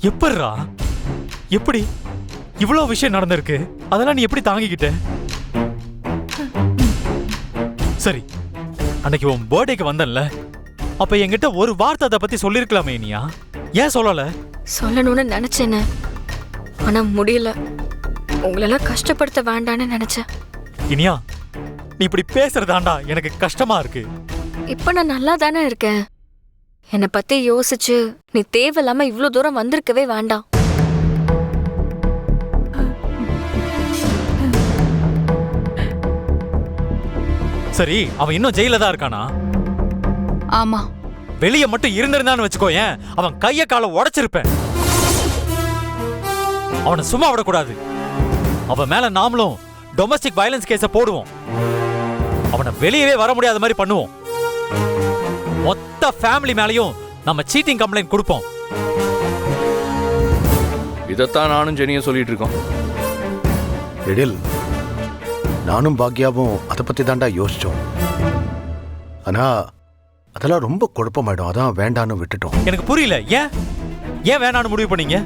எப்படிரா? எப்படி இவ்வளவு விஷயம் நடந்திருக்கு? அதெல்லாம் நீ எப்படி தாங்கிக்கிட்ட? சரி, அன்னைக்கு உன் பர்த்டேக்கு வந்தன்ல, அப்ப என்கிட்ட ஒரு வார்த்தை அதை பத்தி சொல்லிருக்கலாமே. நீயா ஏன் சொல்லல? சொல்லணும்னு நினைச்சேன்னு, ஆனா முடியல. உங்களெல்லாம் கஷ்டப்படுத்த வேண்டான்னு நினைச்சேன். இனியா, நீ இப்படி பேசுறதாண்டா எனக்கு கஷ்டமா இருக்கு. இப்ப நான் நல்லா தானே இருக்கேன். என்னை பத்தி யோசிச்சு நீ தேவையில்லாம இவ்ளோ தூரம் வந்திருக்கவே வேண்டாம். சரி, அவன் இன்னும் ஜெயில தான் இருக்கானா? ஆமா. வெளியே மட்டும் இருந்திருந்தான்னு வச்சுக்கோ, ஏன் அவன் கைய காலை உடைச்சிருப்பேன். அவனை சும்மா விடக்கூடாது. அவன் மேல நாமளும் டொமஸ்டிக் வயலன்ஸ் கேஸ போடுவோம். அவனை வெளியவே வர முடியாத மாதிரி பண்ணுவோம். மொத்த ஃபேமிலி மேலயும் நம்ம சீட்டிங் கம்ப்ளைண்ட் கொடுப்போம். இதைத்தான் நானும் ஜெனியும் சொல்லிட்டு இருக்கோம். எழில், நானும் பாக்யாவும் அதை பத்தி தாண்டா யோசிச்சோம். ஆனா அதெல்லாம் ரொம்ப குழப்பமாயிடும். அதான் வேண்டான்னு விட்டுட்டோம். எனக்கு புரியல, ஏன் வேணான்னு முடிவு பண்ணீங்க?